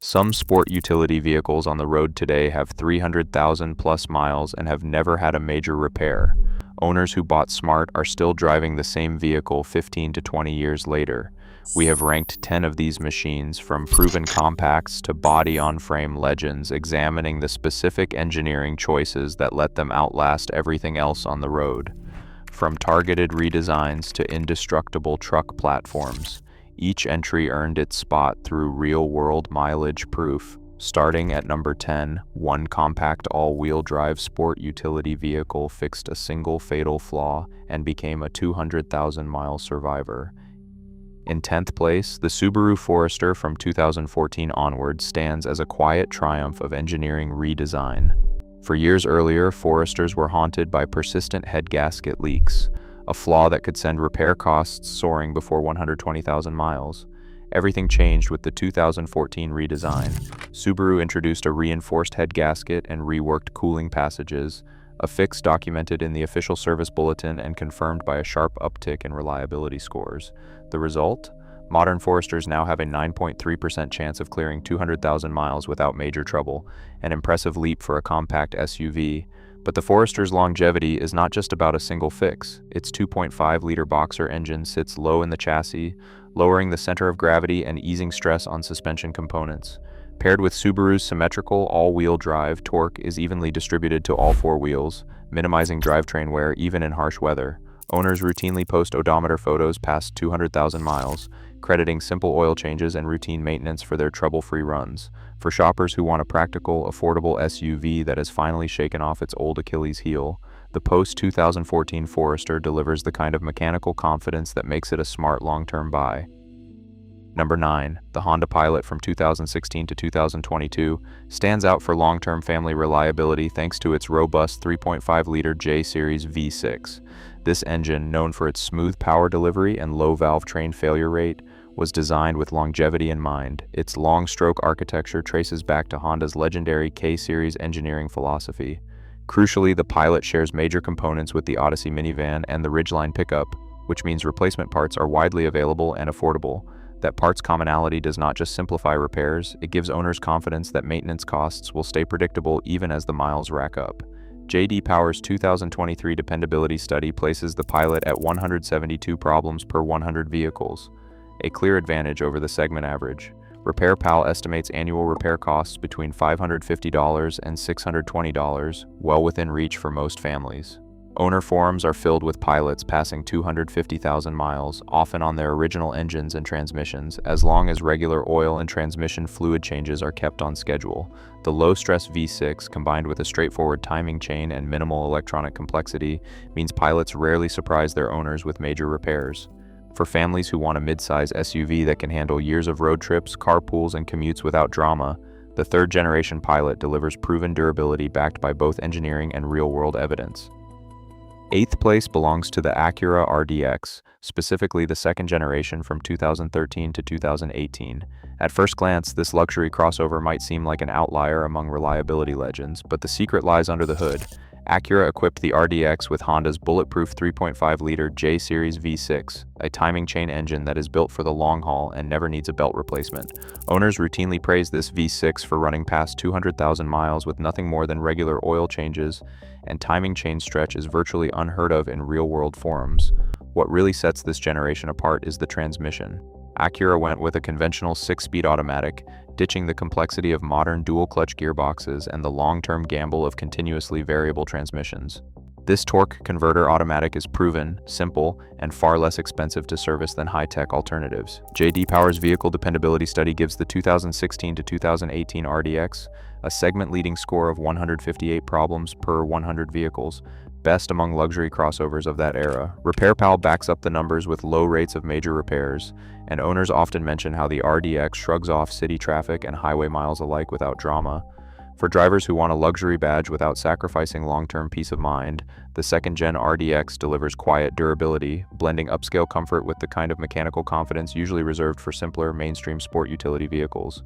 Some sport utility vehicles on the road today have 300,000 plus miles and have never had a major repair. Owners who bought smart are still driving the same vehicle 15 to 20 years later. We have ranked 10 of these machines, from proven compacts to body-on-frame legends, examining the specific engineering choices that let them outlast everything else on the road. From targeted redesigns to indestructible truck platforms, each entry earned its spot through real-world mileage proof. Starting at number 10, one compact all-wheel drive sport utility vehicle fixed a single fatal flaw and became a 200,000-mile survivor. In 10th place, the Subaru Forester from 2014 onward stands as a quiet triumph of engineering redesign. For years earlier, Foresters were haunted by persistent head gasket leaks, a flaw that could send repair costs soaring before 120,000 miles. Everything changed with the 2014 redesign. Subaru introduced a reinforced head gasket and reworked cooling passages, a fix documented in the official service bulletin and confirmed by a sharp uptick in reliability scores. The result? Modern Foresters now have a 9.3% chance of clearing 200,000 miles without major trouble, an impressive leap for a compact SUV. But the Forester's longevity is not just about a single fix. Its 2.5-liter boxer engine sits low in the chassis, lowering the center of gravity and easing stress on suspension components. Paired with Subaru's symmetrical all-wheel drive, torque is evenly distributed to all four wheels, minimizing drivetrain wear even in harsh weather. Owners routinely post odometer photos past 200,000 miles, crediting simple oil changes and routine maintenance for their trouble-free runs. For shoppers who want a practical, affordable SUV that has finally shaken off its old Achilles heel, the post-2014 Forester delivers the kind of mechanical confidence that makes it a smart long-term buy. Number 9, the Honda Pilot from 2016 to 2022 stands out for long-term family reliability thanks to its robust 3.5-liter J-Series V6. This engine, known for its smooth power delivery and low valve train failure rate, was designed with longevity in mind. Its long-stroke architecture traces back to Honda's legendary K-Series engineering philosophy. Crucially, the Pilot shares major components with the Odyssey minivan and the Ridgeline pickup, which means replacement parts are widely available and affordable. That parts commonality does not just simplify repairs, it gives owners confidence that maintenance costs will stay predictable even as the miles rack up. J.D. Power's 2023 dependability study places the Pilot at 172 problems per 100 vehicles, a clear advantage over the segment average. RepairPal estimates annual repair costs between $550 and $620, well within reach for most families. Owner forums are filled with Pilots passing 250,000 miles, often on their original engines and transmissions, as long as regular oil and transmission fluid changes are kept on schedule. The low-stress V6, combined with a straightforward timing chain and minimal electronic complexity, means Pilots rarely surprise their owners with major repairs. For families who want a mid-size SUV that can handle years of road trips, carpools, and commutes without drama, the third-generation Pilot delivers proven durability backed by both engineering and real-world evidence. 8th place belongs to the Acura RDX, specifically the second generation from 2013 to 2018. At first glance, this luxury crossover might seem like an outlier among reliability legends, but the secret lies under the hood. Acura equipped the RDX with Honda's bulletproof 3.5-liter J-Series V6, a timing chain engine that is built for the long haul and never needs a belt replacement. Owners routinely praise this V6 for running past 200,000 miles with nothing more than regular oil changes, and timing chain stretch is virtually unheard of in real-world forums. What really sets this generation apart is the transmission. Acura went with a conventional 6-speed automatic, ditching the complexity of modern dual-clutch gearboxes and the long-term gamble of continuously variable transmissions. This torque converter automatic is proven, simple, and far less expensive to service than high-tech alternatives. J.D. Power's vehicle dependability study gives the 2016 to 2018 RDX a segment-leading score of 158 problems per 100 vehicles, best among luxury crossovers of that era. RepairPal backs up the numbers with low rates of major repairs, and owners often mention how the RDX shrugs off city traffic and highway miles alike without drama. For drivers who want a luxury badge without sacrificing long-term peace of mind, the second-gen RDX delivers quiet durability, blending upscale comfort with the kind of mechanical confidence usually reserved for simpler, mainstream sport utility vehicles.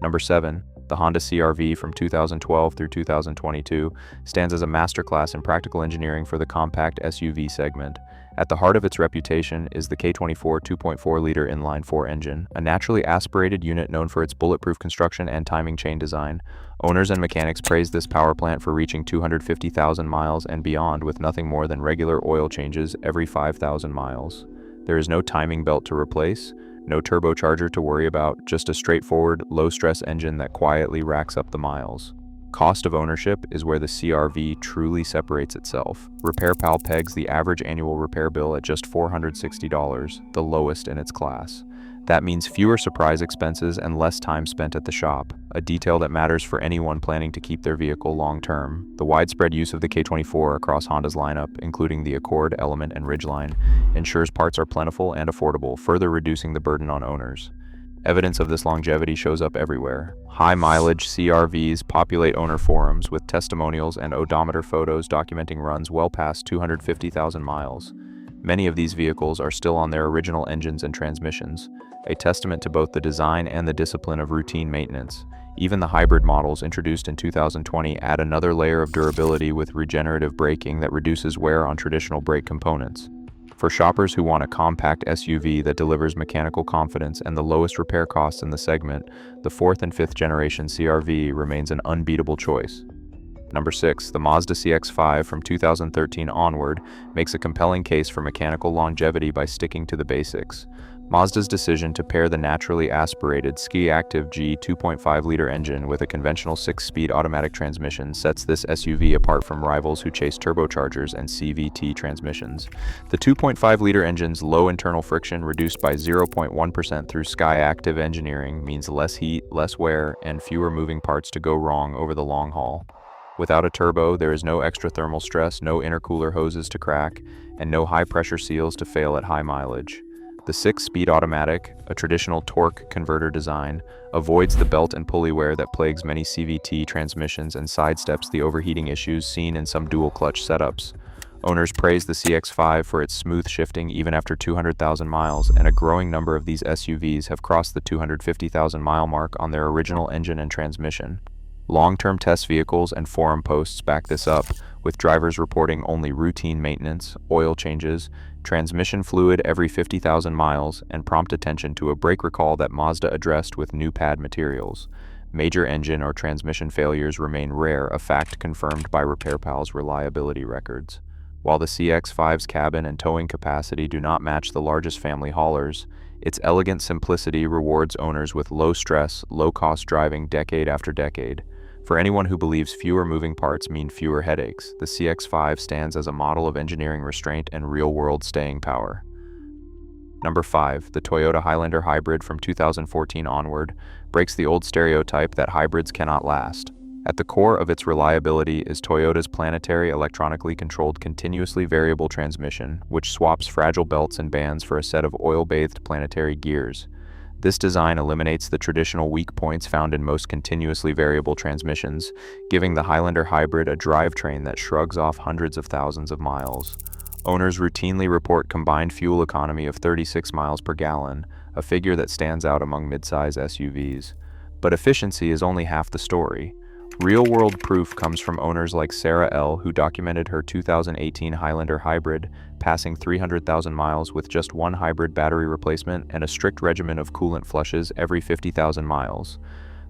Number 7. The Honda CR-V from 2012 through 2022 stands as a masterclass in practical engineering for the compact SUV segment. At the heart of its reputation is the K24 2.4-liter inline-4 engine, a naturally aspirated unit known for its bulletproof construction and timing chain design. Owners and mechanics praise this power plant for reaching 250,000 miles and beyond with nothing more than regular oil changes every 5,000 miles. There is no timing belt to replace, no turbocharger to worry about, just a straightforward, low-stress engine that quietly racks up the miles. Cost of ownership is where the CR-V truly separates itself. RepairPal pegs the average annual repair bill at just $460, the lowest in its class. That means fewer surprise expenses and less time spent at the shop, a detail that matters for anyone planning to keep their vehicle long-term. The widespread use of the K24 across Honda's lineup, including the Accord, Element, and Ridgeline, ensures parts are plentiful and affordable, further reducing the burden on owners. Evidence of this longevity shows up everywhere. High-mileage CR-Vs populate owner forums with testimonials and odometer photos documenting runs well past 250,000 miles. Many of these vehicles are still on their original engines and transmissions, a testament to both the design and the discipline of routine maintenance. Even the hybrid models introduced in 2020 add another layer of durability with regenerative braking that reduces wear on traditional brake components. For shoppers who want a compact SUV that delivers mechanical confidence and the lowest repair costs in the segment, the 4th and 5th generation CR-V remains an unbeatable choice. Number 6, the Mazda CX-5 from 2013 onward makes a compelling case for mechanical longevity by sticking to the basics. Mazda's decision to pair the naturally aspirated Ski-Activ G 2.5-liter engine with a conventional 6-speed automatic transmission sets this SUV apart from rivals who chase turbochargers and CVT transmissions. The 2.5-liter engine's low internal friction, reduced by 0.1% through Ski-Activ engineering, means less heat, less wear, and fewer moving parts to go wrong over the long haul. Without a turbo, there is no extra thermal stress, no intercooler hoses to crack, and no high-pressure seals to fail at high mileage. The 6-speed automatic, a traditional torque converter design, avoids the belt and pulley wear that plagues many CVT transmissions and sidesteps the overheating issues seen in some dual-clutch setups. Owners praise the CX-5 for its smooth shifting even after 200,000 miles, and a growing number of these SUVs have crossed the 250,000-mile mark on their original engine and transmission. Long-term test vehicles and forum posts back this up, with drivers reporting only routine maintenance, oil changes, transmission fluid every 50,000 miles, and prompt attention to a brake recall that Mazda addressed with new pad materials. Major engine or transmission failures remain rare, a fact confirmed by RepairPal's reliability records. While the CX-5's cabin and towing capacity do not match the largest family haulers, its elegant simplicity rewards owners with low-stress, low-cost driving decade after decade. For anyone who believes fewer moving parts mean fewer headaches, the CX-5 stands as a model of engineering restraint and real-world staying power. Number 5, the Toyota Highlander Hybrid from 2014 onward breaks the old stereotype that hybrids cannot last. At the core of its reliability is Toyota's planetary electronically controlled continuously variable transmission, which swaps fragile belts and bands for a set of oil-bathed planetary gears. This design eliminates the traditional weak points found in most continuously variable transmissions, giving the Highlander Hybrid a drivetrain that shrugs off hundreds of thousands of miles. Owners routinely report combined fuel economy of 36 miles per gallon, a figure that stands out among midsize SUVs. But efficiency is only half the story. Real-world proof comes from owners like Sarah L., who documented her 2018 Highlander Hybrid, passing 300,000 miles with just one hybrid battery replacement and a strict regimen of coolant flushes every 50,000 miles.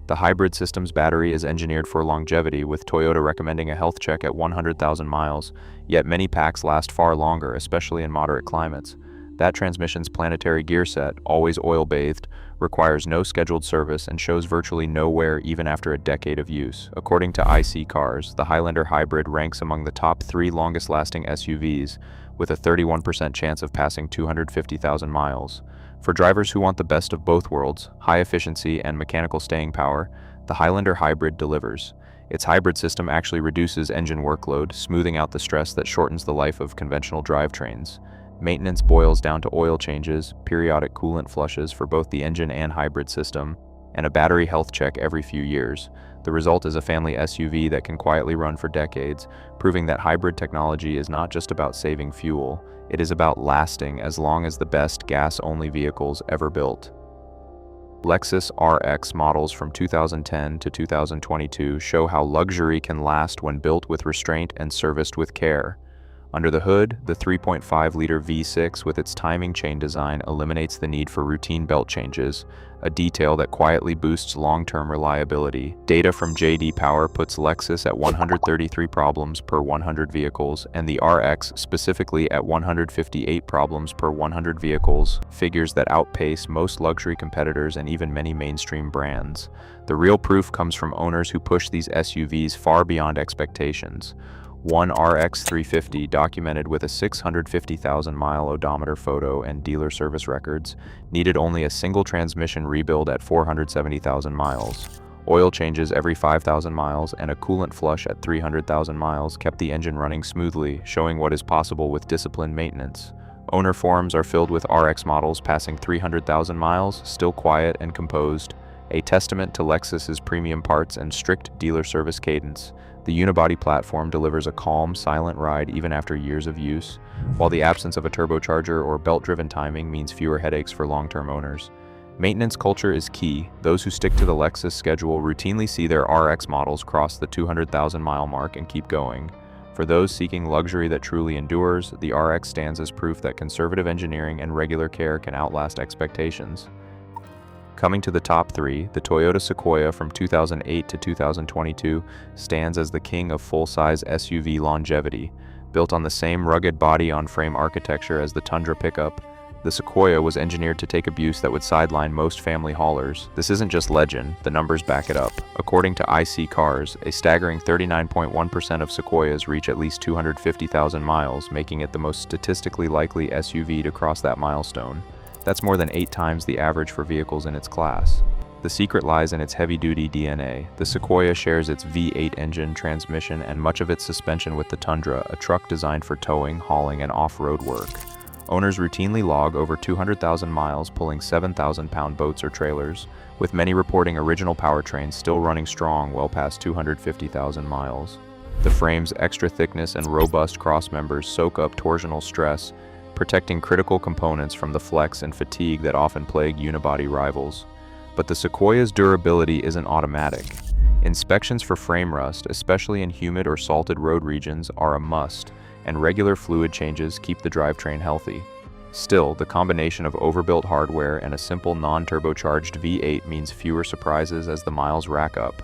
The hybrid system's battery is engineered for longevity, with Toyota recommending a health check at 100,000 miles, yet many packs last far longer, especially in moderate climates. That transmission's planetary gear set, always oil-bathed, requires no scheduled service and shows virtually no wear even after a decade of use. According to iSeeCars, the Highlander Hybrid ranks among the top 3 longest-lasting SUVs, with a 31% chance of passing 250,000 miles. For drivers who want the best of both worlds, high efficiency and mechanical staying power, the Highlander Hybrid delivers. Its hybrid system actually reduces engine workload, smoothing out the stress that shortens the life of conventional drivetrains. Maintenance boils down to oil changes, periodic coolant flushes for both the engine and hybrid system, and a battery health check every few years. The result is a family SUV that can quietly run for decades, proving that hybrid technology is not just about saving fuel, it is about lasting as long as the best gas-only vehicles ever built. Lexus RX models from 2010 to 2022 show how luxury can last when built with restraint and serviced with care. Under the hood, the 3.5-liter V6 with its timing chain design eliminates the need for routine belt changes, a detail that quietly boosts long-term reliability. Data from J.D. Power puts Lexus at 133 problems per 100 vehicles, and the RX specifically at 158 problems per 100 vehicles, figures that outpace most luxury competitors and even many mainstream brands. The real proof comes from owners who push these SUVs far beyond expectations. One RX 350, documented with a 650,000-mile odometer photo and dealer service records, needed only a single transmission rebuild at 470,000 miles. Oil changes every 5,000 miles and a coolant flush at 300,000 miles kept the engine running smoothly, showing what is possible with disciplined maintenance. Owner forums are filled with RX models passing 300,000 miles, still quiet and composed, a testament to Lexus's premium parts and strict dealer service cadence. The unibody platform delivers a calm, silent ride even after years of use, while the absence of a turbocharger or belt-driven timing means fewer headaches for long-term owners. Maintenance culture is key. Those who stick to the Lexus schedule routinely see their RX models cross the 200,000-mile mark and keep going. For those seeking luxury that truly endures, the RX stands as proof that conservative engineering and regular care can outlast expectations. Coming to the top three, the Toyota Sequoia from 2008 to 2022 stands as the king of full-size SUV longevity. Built on the same rugged body-on-frame architecture as the Tundra pickup, the Sequoia was engineered to take abuse that would sideline most family haulers. This isn't just legend, the numbers back it up. According to iSeeCars, a staggering 39.1% of Sequoias reach at least 250,000 miles, making it the most statistically likely SUV to cross that milestone. That's more than 8 times the average for vehicles in its class. The secret lies in its heavy-duty DNA. The Sequoia shares its V8 engine, transmission, and much of its suspension with the Tundra, a truck designed for towing, hauling, and off-road work. Owners routinely log over 200,000 miles pulling 7,000-pound boats or trailers, with many reporting original powertrains still running strong well past 250,000 miles. The frame's extra thickness and robust crossmembers soak up torsional stress, protecting critical components from the flex and fatigue that often plague unibody rivals. But the Sequoia's durability isn't automatic. Inspections for frame rust, especially in humid or salted road regions, are a must, and regular fluid changes keep the drivetrain healthy. Still, the combination of overbuilt hardware and a simple non-turbocharged V8 means fewer surprises as the miles rack up.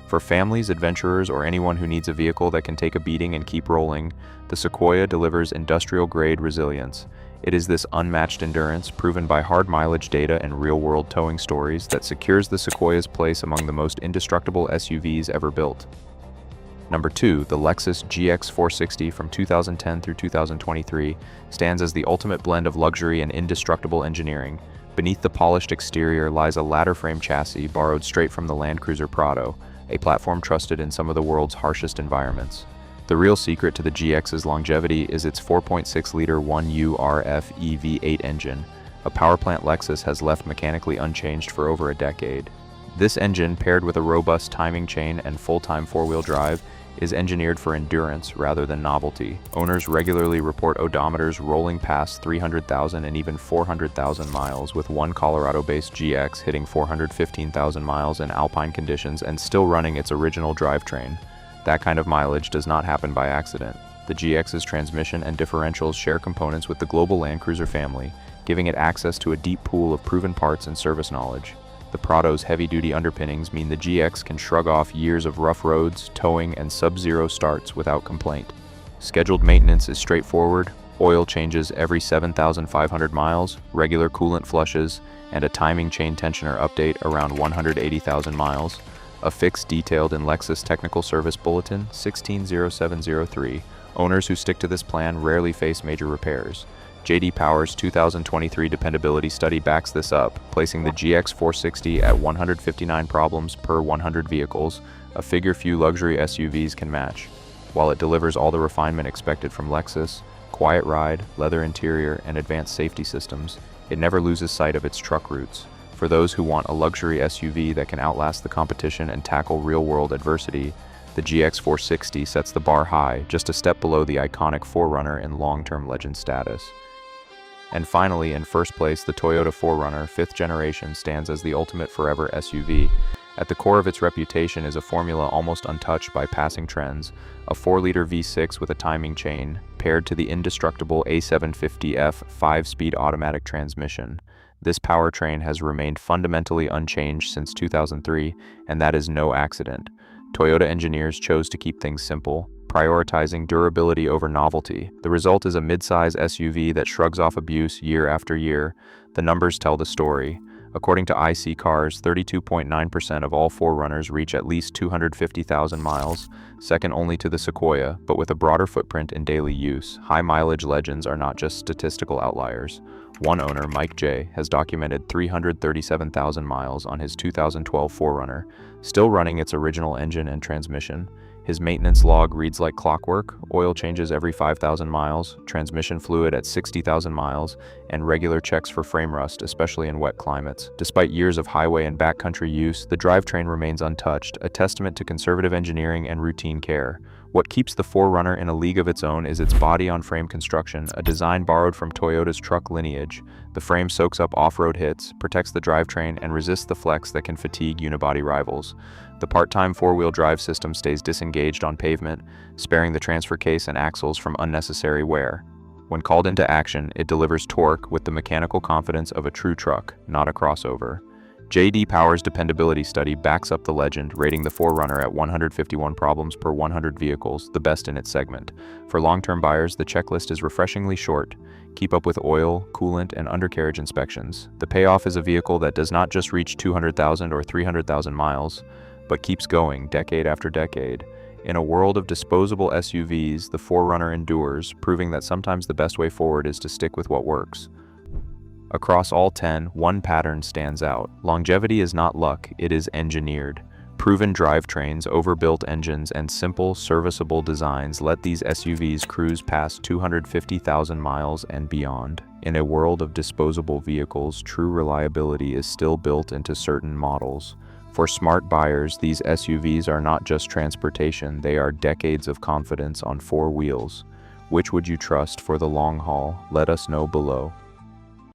For families, adventurers, or anyone who needs a vehicle that can take a beating and keep rolling, the Sequoia delivers industrial-grade resilience. It is this unmatched endurance, proven by hard mileage data and real-world towing stories, that secures the Sequoia's place among the most indestructible SUVs ever built. Number 2, the Lexus GX 460 from 2010 through 2023 stands as the ultimate blend of luxury and indestructible engineering. Beneath the polished exterior lies a ladder-frame chassis borrowed straight from the Land Cruiser Prado, a platform trusted in some of the world's harshest environments. The real secret to the GX's longevity is its 4.6-liter 1URF EV8 engine, a powerplant Lexus has left mechanically unchanged for over a decade. This engine, paired with a robust timing chain and full-time four-wheel drive, is engineered for endurance rather than novelty. Owners regularly report odometers rolling past 300,000 and even 400,000 miles, with one Colorado-based GX hitting 415,000 miles in alpine conditions and still running its original drivetrain. That kind of mileage does not happen by accident. The GX's transmission and differentials share components with the global Land Cruiser family, giving it access to a deep pool of proven parts and service knowledge. The Prado's heavy-duty underpinnings mean the GX can shrug off years of rough roads, towing, and sub-zero starts without complaint. Scheduled maintenance is straightforward: oil changes every 7,500 miles, regular coolant flushes, and a timing chain tensioner update around 180,000 miles. A fix detailed in Lexus Technical Service Bulletin 160703. Owners who stick to this plan rarely face major repairs. J.D. Power's 2023 dependability study backs this up, placing the GX 460 at 159 problems per 100 vehicles, a figure few luxury SUVs can match. While it delivers all the refinement expected from Lexus, quiet ride, leather interior, and advanced safety systems, it never loses sight of its truck roots. For those who want a luxury SUV that can outlast the competition and tackle real-world adversity, the GX 460 sets the bar high, just a step below the iconic 4Runner in long-term legend status. And finally, in first place, the Toyota 4Runner 5th generation stands as the ultimate forever SUV. At the core of its reputation is a formula almost untouched by passing trends, a 4-liter V6 with a timing chain, paired to the indestructible A750F 5-speed automatic transmission. This powertrain has remained fundamentally unchanged since 2003, and that is no accident. Toyota engineers chose to keep things simple, prioritizing durability over novelty. The result is a mid-size SUV that shrugs off abuse year after year. The numbers tell the story. According to IC Cars, 32.9% of all 4Runners reach at least 250,000 miles, second only to the Sequoia, but with a broader footprint in daily use. High-mileage legends are not just statistical outliers. One owner, Mike J., has documented 337,000 miles on his 2012 4Runner, still running its original engine and transmission. His maintenance log reads like clockwork: oil changes every 5,000 miles, transmission fluid at 60,000 miles, and regular checks for frame rust, especially in wet climates. Despite years of highway and backcountry use, the drivetrain remains untouched, a testament to conservative engineering and routine care. What keeps the 4Runner in a league of its own is its body-on-frame construction, a design borrowed from Toyota's truck lineage. The frame soaks up off-road hits, protects the drivetrain, and resists the flex that can fatigue unibody rivals. The part-time four-wheel drive system stays disengaged on pavement, sparing the transfer case and axles from unnecessary wear. When called into action, it delivers torque with the mechanical confidence of a true truck, not a crossover. J.D. Power's dependability study backs up the legend, rating the 4Runner at 151 problems per 100 vehicles, the best in its segment. For long-term buyers, the checklist is refreshingly short. Keep up with oil, coolant, and undercarriage inspections. The payoff is a vehicle that does not just reach 200,000 or 300,000 miles, but keeps going decade after decade. In a world of disposable SUVs, the 4Runner endures, proving that sometimes the best way forward is to stick with what works. Across all 10, one pattern stands out. Longevity is not luck, it is engineered. Proven drivetrains, overbuilt engines, and simple, serviceable designs let these SUVs cruise past 250,000 miles and beyond. In a world of disposable vehicles, true reliability is still built into certain models. For smart buyers, these SUVs are not just transportation, they are decades of confidence on 4 wheels. Which would you trust for the long haul? Let us know below.